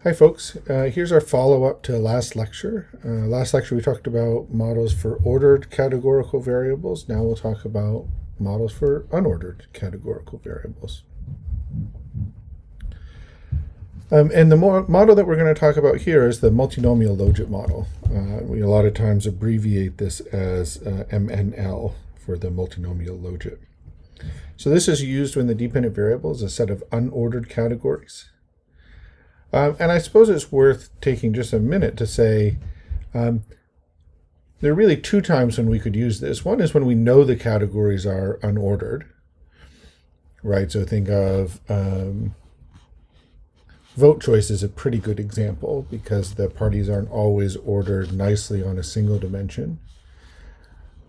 Hi folks, here's our follow-up to last lecture. Last lecture we talked about models for ordered categorical variables. Now we'll talk about models for unordered categorical variables. And the model that we're going to talk about here is the multinomial logit model. We a lot of times abbreviate this as MNL for the multinomial logit. So this is used when the dependent variable is a set of unordered categories. And I suppose it's worth taking just a minute to say there are really two times when we could use this. One is when we know the categories are unordered, right? So think of vote choice is a pretty good example because the parties aren't always ordered nicely on a single dimension.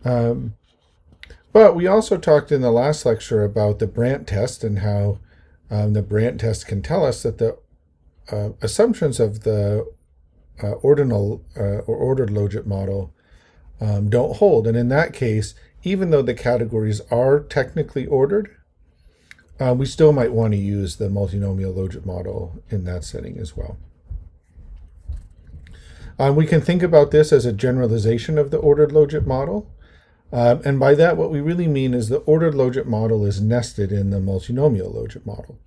But we also talked in the last lecture about the Brandt test and how the Brandt test can tell us that the assumptions of the ordinal or ordered logit model don't hold. And in that case, even though the categories are technically ordered, we still might want to use the multinomial logit model in that setting as well. We can think about this as a generalization of the ordered logit model. And by that, what we really mean is the ordered logit model is nested in the multinomial logit model.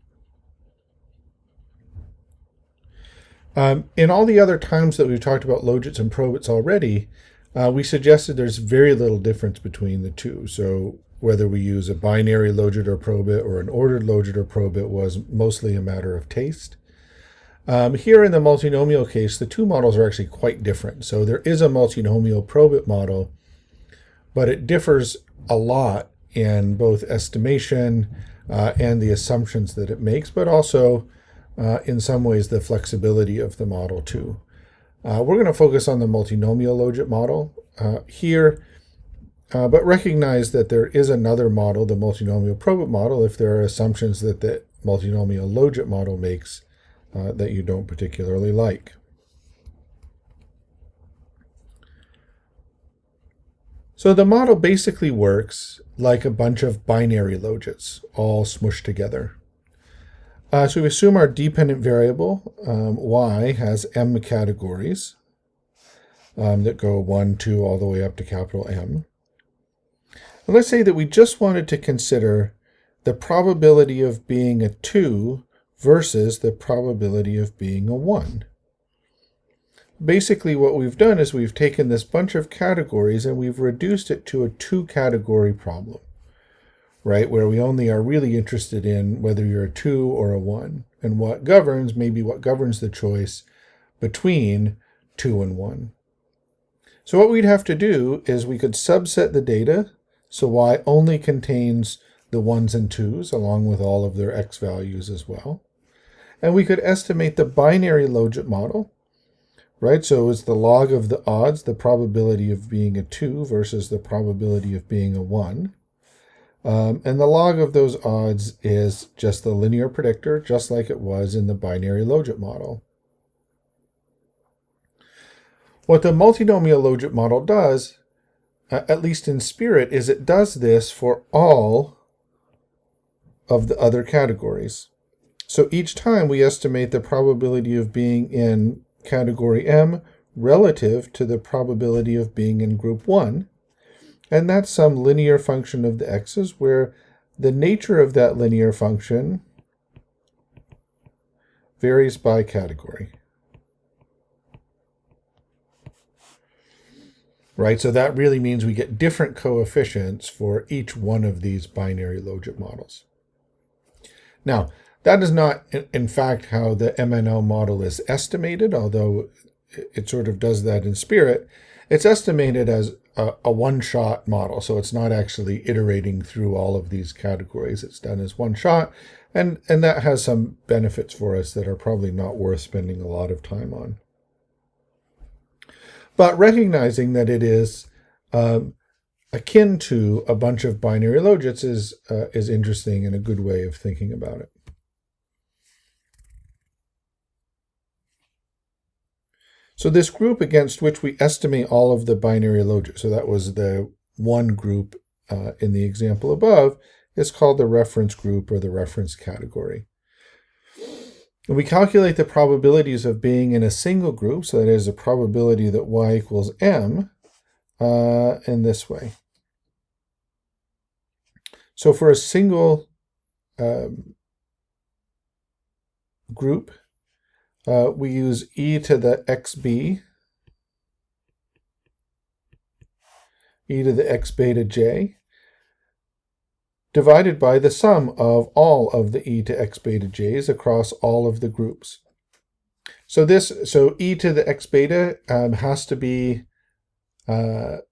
In all the other times that we've talked about logits and probits already, we suggested there's very little difference between the two. So whether we use a binary logit or probit or an ordered logit or probit was mostly a matter of taste. Here in the multinomial case, the two models are actually quite different. So there is a multinomial probit model, but it differs a lot in both estimation and the assumptions that it makes, but also in some ways the flexibility of the model too. We're going to focus on the multinomial logit model here, but recognize that there is another model, the multinomial probit model, if there are assumptions that the multinomial logit model makes that you don't particularly like. So the model basically works like a bunch of binary logits, all smushed together. So we assume our dependent variable, y, has m categories that go 1, 2, all the way up to capital M. And let's say that we just wanted to consider the probability of being a 2 versus the probability of being a 1. Basically, what we've done is we've taken this bunch of categories and we've reduced it to a 2-category problem, right, where we only are really interested in whether you're a 2 or a 1, and what governs the choice between 2 and 1. So what we'd have to do is we could subset the data, so y only contains the 1s and 2s along with all of their x values as well. And we could estimate the binary logit model, right? So it's the log of the odds, the probability of being a 2 versus the probability of being a 1. And the log of those odds is just the linear predictor, just like it was in the binary logit model. What the multinomial logit model does, at least in spirit, is it does this for all of the other categories. So each time we estimate the probability of being in category M relative to the probability of being in group 1. And that's some linear function of the x's where the nature of that linear function varies by category. Right, so that really means we get different coefficients for each one of these binary logit models. Now, that is not, in fact, how the MNL model is estimated, although it sort of does that in spirit. It's estimated as a one-shot model, so it's not actually iterating through all of these categories. It's done as one shot, and that has some benefits for us that are probably not worth spending a lot of time on. But recognizing that it is akin to a bunch of binary logits is interesting and a good way of thinking about it. So this group against which we estimate all of the binary logits, so that was the one group in the example above, is called the reference group or the reference category. And we calculate the probabilities of being in a single group, so that is a probability that y equals m, in this way. So for a single group, we use e to the xb, e to the x beta j, divided by the sum of all of the e to x beta j's across all of the groups. So e to the x beta has to be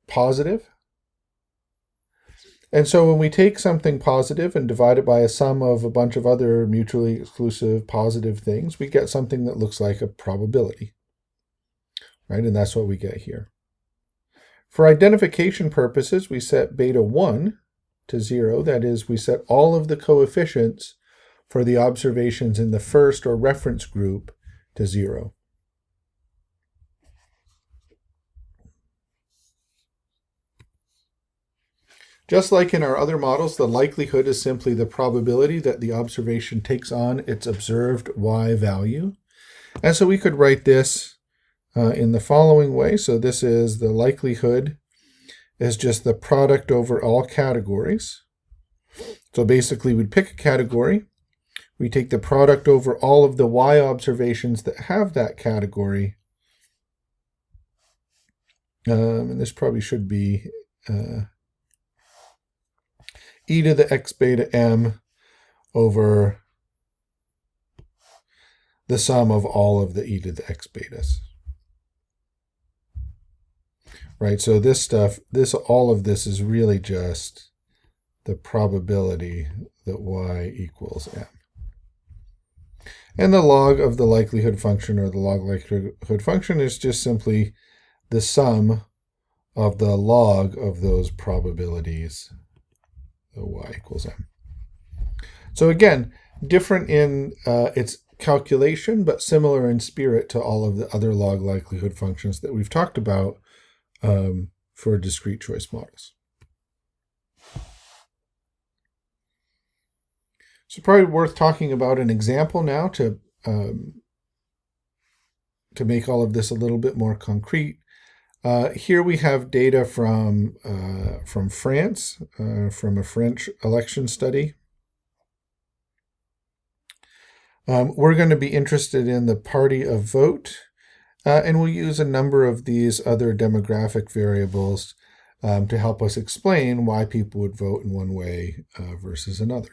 positive. And so when we take something positive and divide it by a sum of a bunch of other mutually exclusive positive things, we get something that looks like a probability, right? And that's what we get here. For identification purposes, we set beta 1 to 0. That is, we set all of the coefficients for the observations in the first or reference group to 0. Just like in our other models, the likelihood is simply the probability that the observation takes on its observed y value. And so we could write this in the following way. So this is the likelihood is just the product over all categories. So basically we'd pick a category, we take the product over all of the y observations that have that category, and this probably should be e to the x beta m over the sum of all of the e to the x betas. Right, so all of this is really just the probability that y equals m. And the log of the likelihood function, or the log likelihood function, is just simply the sum of the log of those probabilities, the y equals m. So again, different in its calculation, but similar in spirit to all of the other log likelihood functions that we've talked about for discrete choice models. So probably worth talking about an example now to make all of this a little bit more concrete. Here we have data from France, from a French election study. We're going to be interested in the party of vote, and we'll use a number of these other demographic variables to help us explain why people would vote in one way versus another.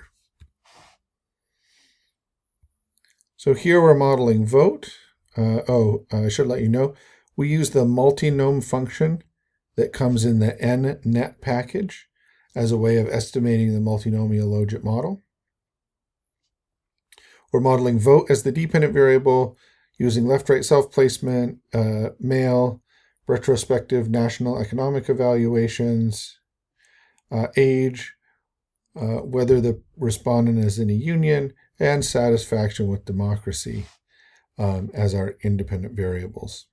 So here we're modeling vote. I should let you know, we use the multinom function that comes in the nnet package as a way of estimating the multinomial logit model. We're modeling vote as the dependent variable using left-right self-placement, male, retrospective national economic evaluations, age, whether the respondent is in a union, and satisfaction with democracy as our independent variables.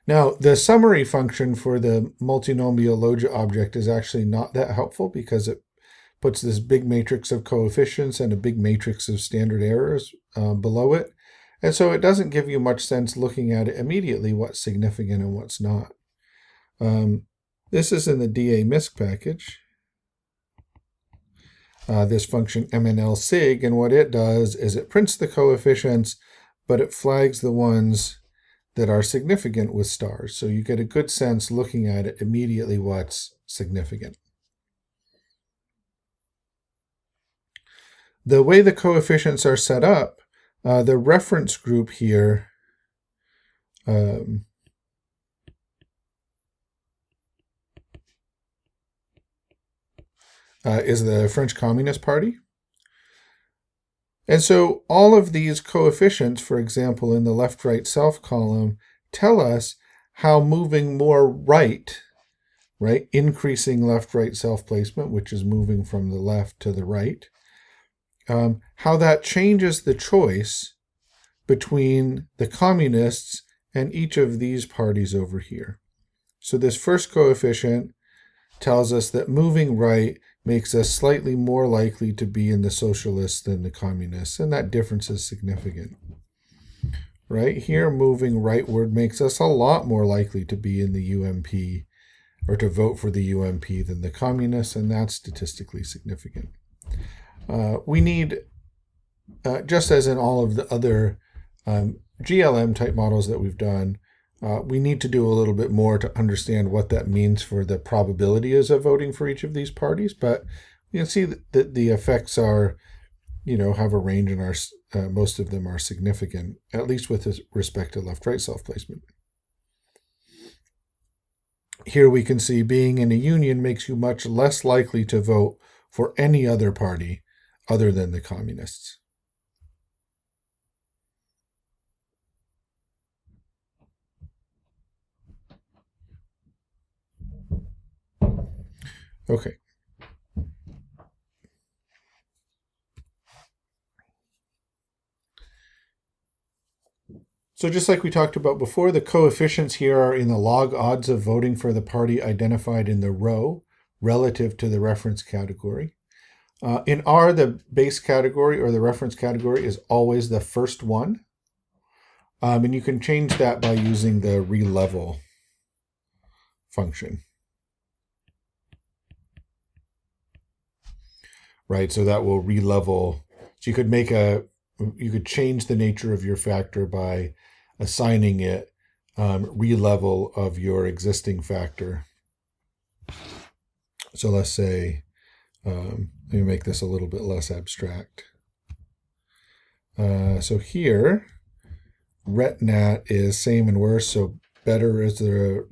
Now, the summary function for the multinomial logit object is actually not that helpful because it puts this big matrix of coefficients and a big matrix of standard errors below it. And so it doesn't give you much sense looking at it immediately what's significant and what's not. This is in the DA-MISC package. This function mnlsig, and what it does is it prints the coefficients, but it flags the ones that are significant with stars. So you get a good sense looking at it immediately what's significant. The way the coefficients are set up, the reference group here is the French Communist Party. And so all of these coefficients, for example, in the left-right self column, tell us how moving more right, increasing left-right self-placement, which is moving from the left to the right, how that changes the choice between the communists and each of these parties over here. So this first coefficient tells us that moving right makes us slightly more likely to be in the socialists than the communists, and that difference is significant. Right here, moving rightward makes us a lot more likely to be in the UMP or to vote for the UMP than the communists, and that's statistically significant. We need, just as in all of the other GLM type models that we've done, we need to do a little bit more to understand what that means for the probability of voting for each of these parties. But you can see that the effects are, have a range, and most of them are significant, at least with respect to left-right self-placement. Here we can see being in a union makes you much less likely to vote for any other party other than the communists. Okay. So just like we talked about before, the coefficients here are in the log odds of voting for the party identified in the row relative to the reference category. In R, the base category or the reference category is always the first one. And you can change that by using the relevel function. Right, so that will relevel. So you could change the nature of your factor by assigning it relevel of your existing factor. So let's say, let me make this a little bit less abstract. So here, retnat is same and worse, so better is the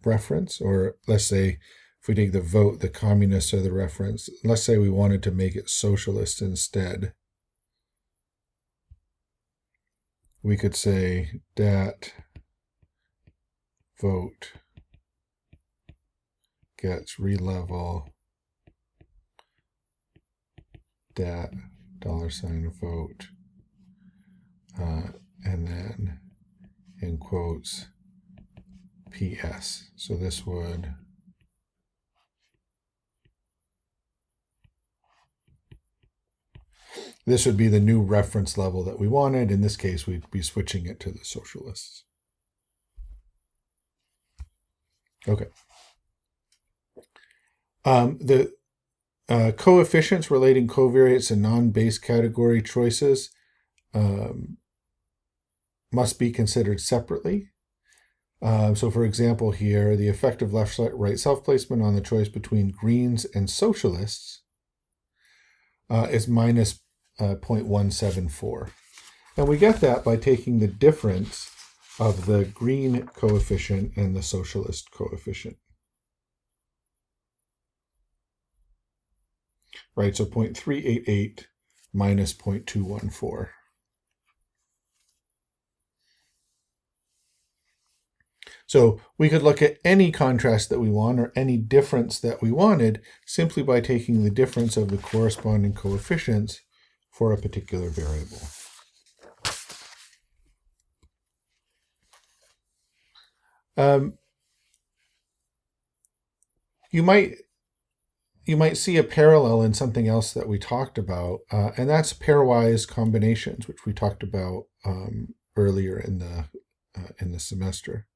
reference, or let's say if we take the vote, the communists are the reference. Let's say we wanted to make it socialist instead. We could say dat vote gets relevel dat $vote and then in quotes PS. So this would be the new reference level that we wanted. In this case, we'd be switching it to the socialists. Okay. The coefficients relating covariates and non-base category choices must be considered separately. So for example here, the effect of left-right self-placement on the choice between Greens and socialists is minus 0.174. And we get that by taking the difference of the green coefficient and the socialist coefficient. Right, so 0.388 minus 0.214. So we could look at any contrast that we want or any difference that we wanted simply by taking the difference of the corresponding coefficients for a particular variable. You might see a parallel in something else that we talked about, and that's pairwise combinations, which we talked about earlier in the semester.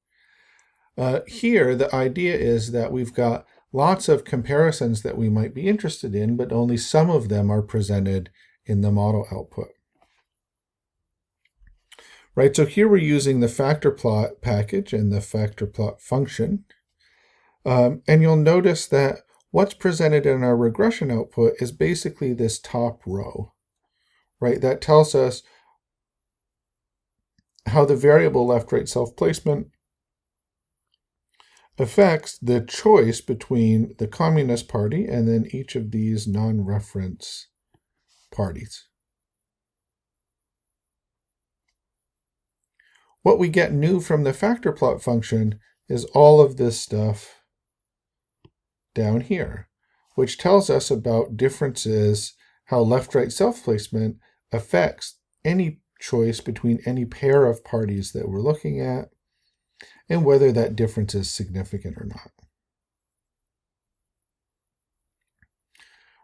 Here, the idea is that we've got lots of comparisons that we might be interested in, but only some of them are presented in the model output. Right, so here we're using the factor plot package and the factor plot function. And you'll notice that what's presented in our regression output is basically this top row. Right, that tells us how the variable left-right self-placement affects the choice between the Communist Party and then each of these non-reference parties. What we get new from the factor plot function is all of this stuff down here, which tells us about differences, how left-right self-placement affects any choice between any pair of parties that we're looking at, and whether that difference is significant or not.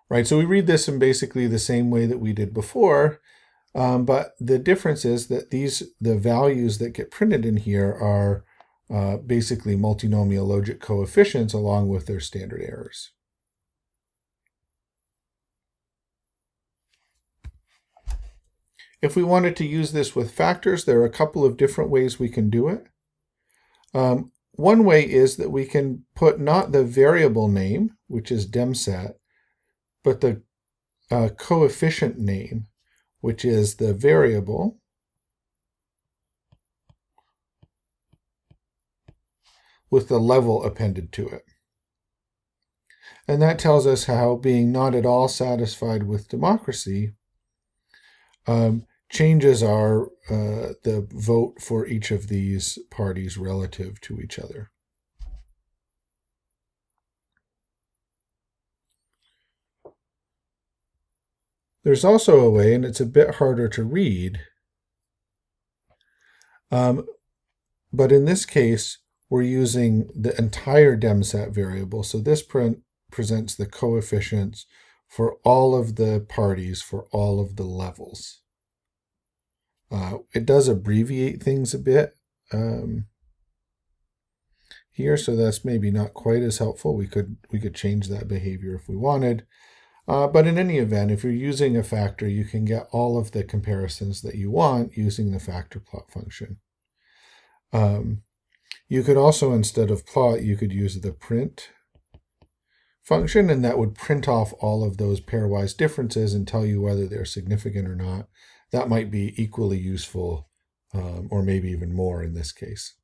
right? So we read this in basically the same way that we did before, but the difference is that the values that get printed in here are basically multinomial logit coefficients along with their standard errors. If we wanted to use this with factors, there are a couple of different ways we can do it. One way is that we can put not the variable name, which is demset, but the coefficient name, which is the variable, with the level appended to it. And that tells us how being not at all satisfied with democracy changes the vote for each of these parties relative to each other. There's also a way, and it's a bit harder to read, but in this case, we're using the entire demset variable. So this presents the coefficients for all of the parties for all of the levels. It does abbreviate things a bit here, so that's maybe not quite as helpful. We could change that behavior if we wanted. But in any event, if you're using a factor, you can get all of the comparisons that you want using the factor plot function. You could also, instead of plot, you could use the print function, and that would print off all of those pairwise differences and tell you whether they're significant or not. That might be equally useful, or maybe even more in this case.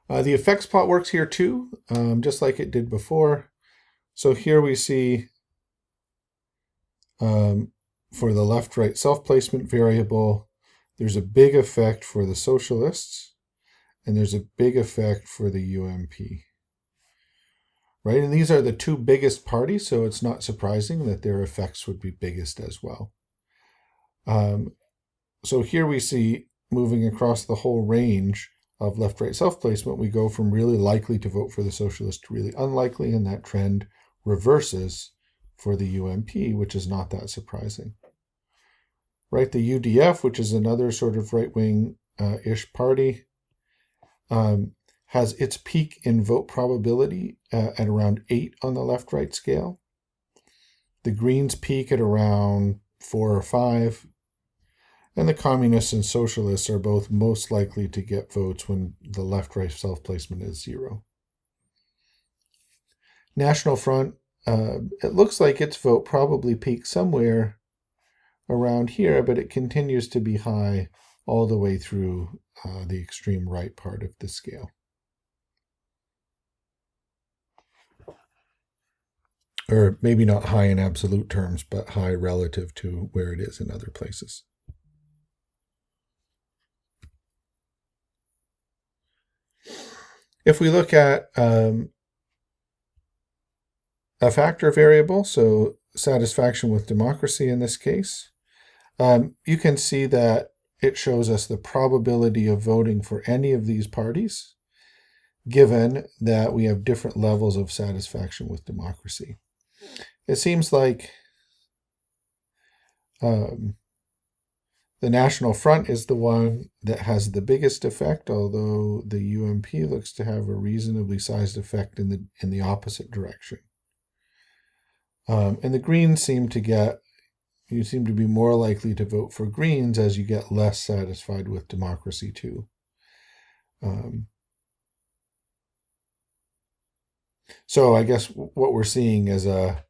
The effects plot works here too, just like it did before. So here we see for the left-right self-placement variable, there's a big effect for the socialists, and there's a big effect for the UMP. Right, and these are the two biggest parties, so it's not surprising that their effects would be biggest as well. So here we see, moving across the whole range of left-right self-placement, we go from really likely to vote for the socialist to really unlikely, and that trend reverses for the UMP, which is not that surprising. Right, the UDF, which is another sort of right-wing-ish party, has its peak in vote probability at around 8 on the left-right scale. The Greens peak at around 4 or 5. And the communists and socialists are both most likely to get votes when the left-right self-placement is 0. National Front, it looks like its vote probably peaks somewhere around here, but it continues to be high all the way through the extreme right part of the scale. Or maybe not high in absolute terms, but high relative to where it is in other places. If we look at a factor variable, so satisfaction with democracy in this case, you can see that it shows us the probability of voting for any of these parties, given that we have different levels of satisfaction with democracy. It seems like the National Front is the one that has the biggest effect, although the UMP looks to have a reasonably sized effect in the opposite direction. And the Greens you seem to be more likely to vote for Greens as you get less satisfied with democracy too. So I guess what we're seeing is a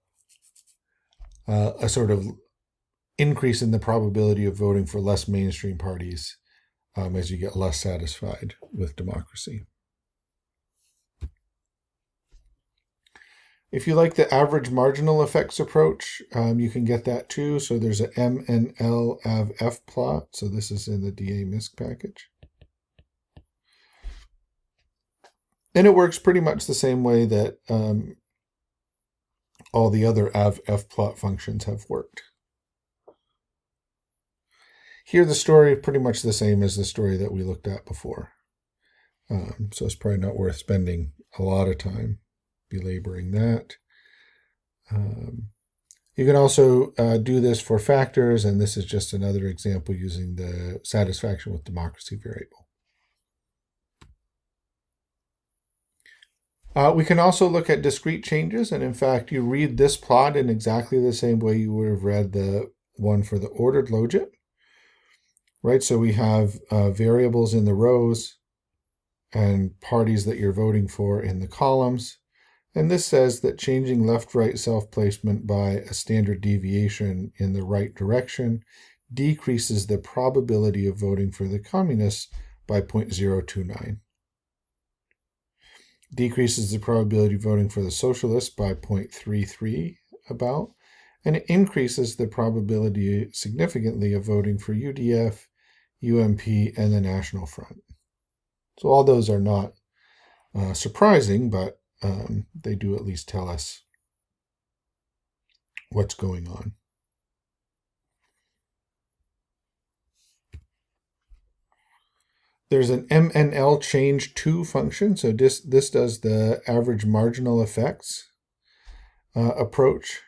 sort of increase in the probability of voting for less mainstream parties as you get less satisfied with democracy. If you like the average marginal effects approach, you can get that too. So there's a MNL AVF plot. So this is in the DA-MISC package. And it works pretty much the same way that all the other AVF plot functions have worked. Here the story is pretty much the same as the story that we looked at before. So it's probably not worth spending a lot of time belaboring that. You can also do this for factors, and this is just another example using the satisfaction with democracy variable. We can also look at discrete changes, and in fact, you read this plot in exactly the same way you would have read the one for the ordered logit, right? So we have variables in the rows and parties that you're voting for in the columns. And this says that changing left-right self-placement by a standard deviation in the right direction decreases the probability of voting for the communists by 0.029. Decreases the probability of voting for the socialists by 0.33 about, and it increases the probability significantly of voting for UDF, UMP, and the National Front. So all those are not surprising, but they do at least tell us what's going on. There's an MNL change to function. So this does the average marginal effects approach.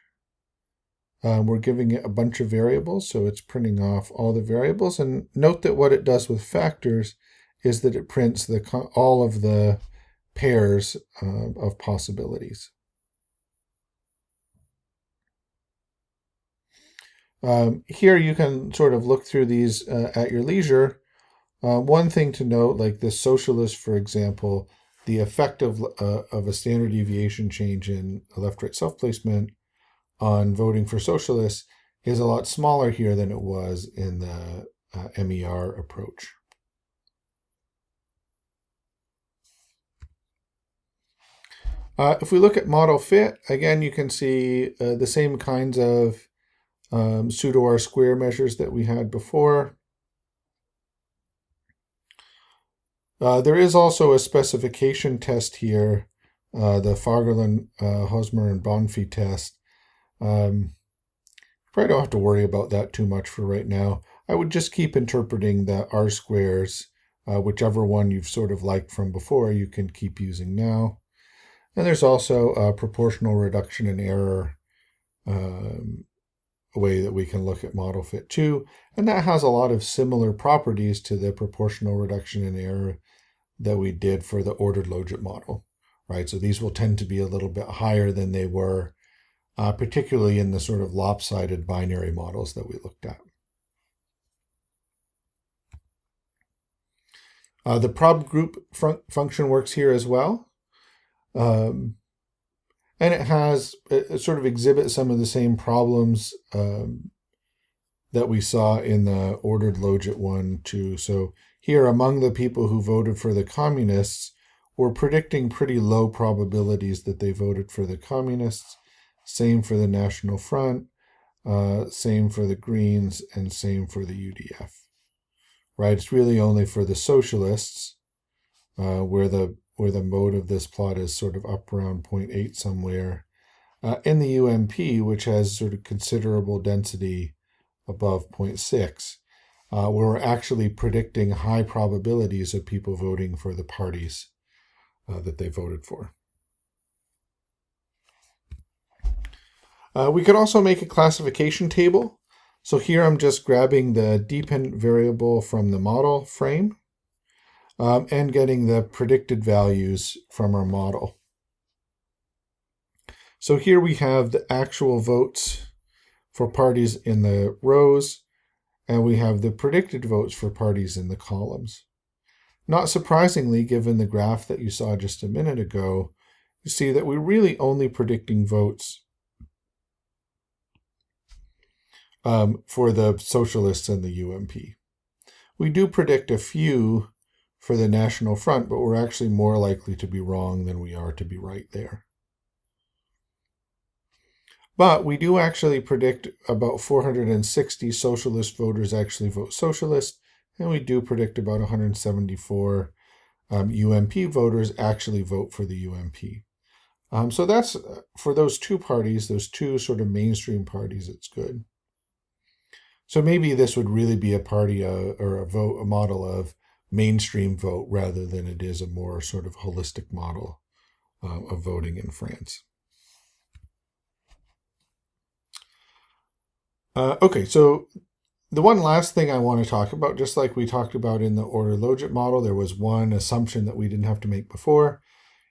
We're giving it a bunch of variables, so it's printing off all the variables. And note that what it does with factors is that it prints all of the pairs of possibilities. Here you can sort of look through these at your leisure. One thing to note, like the socialist, for example, the effect of a standard deviation change in left-right self-placement on voting for socialists is a lot smaller here than it was in the MER approach. If we look at model fit, again, you can see the same kinds of pseudo R-square measures that we had before. There is also a specification test here, the Fagerlund, Hosmer, and Bonfi test. Probably don't have to worry about that too much for right now. I would just keep interpreting the R-squares, whichever one you've sort of liked from before, you can keep using now. And there's also a proportional reduction in error way that we can look at model fit too. And that has a lot of similar properties to the proportional reduction in error that we did for the ordered logit model, right? So these will tend to be a little bit higher than they were, particularly in the sort of lopsided binary models that we looked at. The prob group function works here as well. And it sort of exhibits some of the same problems that we saw in the ordered logit one too. So here, among the people who voted for the communists, we're predicting pretty low probabilities that they voted for the communists. Same for the National Front, same for the Greens, and same for the UDF. Right? It's really only for the socialists where the mode of this plot is sort of up around 0.8 somewhere. In the UMP, which has sort of considerable density above 0.6, where we're actually predicting high probabilities of people voting for the parties that they voted for. We could also make a classification table. So here I'm just grabbing the dependent variable from the model frame and getting the predicted values from our model. So here we have the actual votes for parties in the rows, and we have the predicted votes for parties in the columns. Not surprisingly, given the graph that you saw just a minute ago, you see that we're really only predicting votes for the socialists and the UMP. We do predict a few for the National Front, but we're actually more likely to be wrong than we are to be right there. But we do actually predict about 460 socialist voters actually vote socialist, and we do predict about 174 UMP voters actually vote for the UMP. So that's for those two parties, those two sort of mainstream parties, it's good. So maybe this would really be a party or a model of mainstream vote rather than it is a more sort of holistic model of voting in France. Okay, so the one last thing I want to talk about, just like we talked about in the ordered logit model, there was one assumption that we didn't have to make before.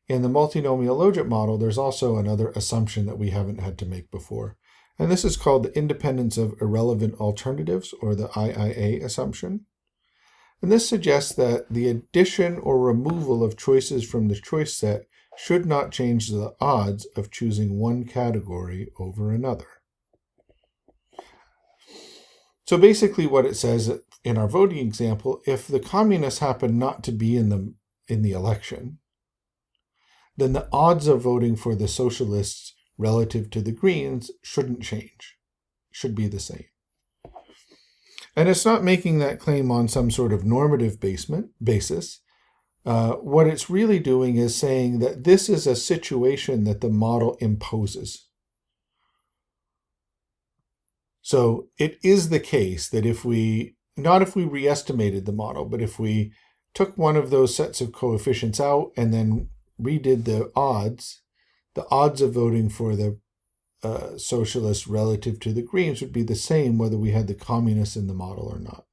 In the multinomial logit model, there's also another assumption that we haven't had to make before. And this is called the independence of irrelevant alternatives, or the IIA assumption. And this suggests that the addition or removal of choices from the choice set should not change the odds of choosing one category over another. So basically what it says in our voting example, if the communists happen not to be in the election, then the odds of voting for the socialists relative to the Greens shouldn't change, should be the same. And it's not making that claim on some sort of normative basis. What it's really doing is saying that this is a situation that the model imposes. So it is the case that not if we re-estimated the model, but if we took one of those sets of coefficients out and then redid the odds of voting for the socialists relative to the Greens would be the same whether we had the communists in the model or not.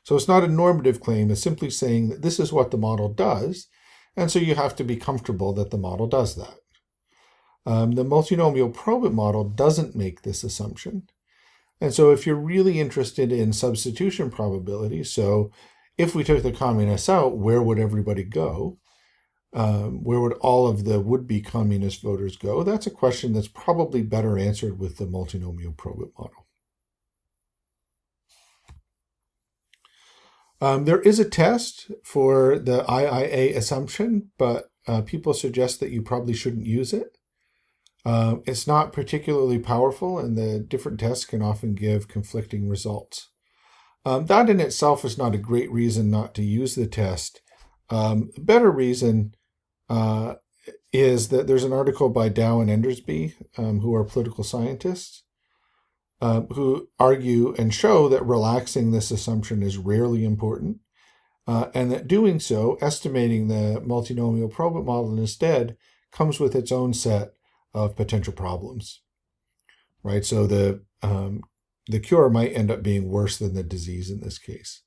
So it's not a normative claim, it's simply saying that this is what the model does, and so you have to be comfortable that the model does that. The multinomial probit model doesn't make this assumption. And so if you're really interested in substitution probability, so if we took the communists out, where would everybody go? Where would all of the would-be communist voters go? That's a question that's probably better answered with the multinomial probit model. There is a test for the IIA assumption, but people suggest that you probably shouldn't use it. It's not particularly powerful, and the different tests can often give conflicting results. That in itself is not a great reason not to use the test. A better reason is that there's an article by Dow and Endersby, who are political scientists, who argue and show that relaxing this assumption is rarely important, and that doing so, estimating the multinomial probit model instead, comes with its own set of potential problems, right? So the cure might end up being worse than the disease in this case.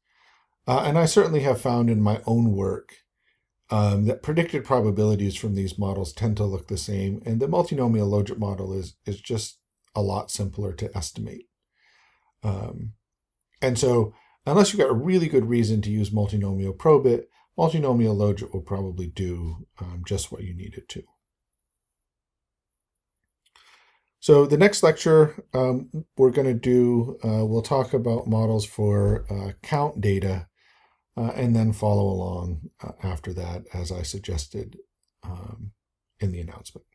And I certainly have found in my own work that predicted probabilities from these models tend to look the same, and the multinomial logit model is just a lot simpler to estimate. And so unless you've got a really good reason to use multinomial probit, multinomial logit will probably do just what you need it to. So the next lecture we're going to do, we'll talk about models for count data, and then follow along after that as I suggested in the announcement.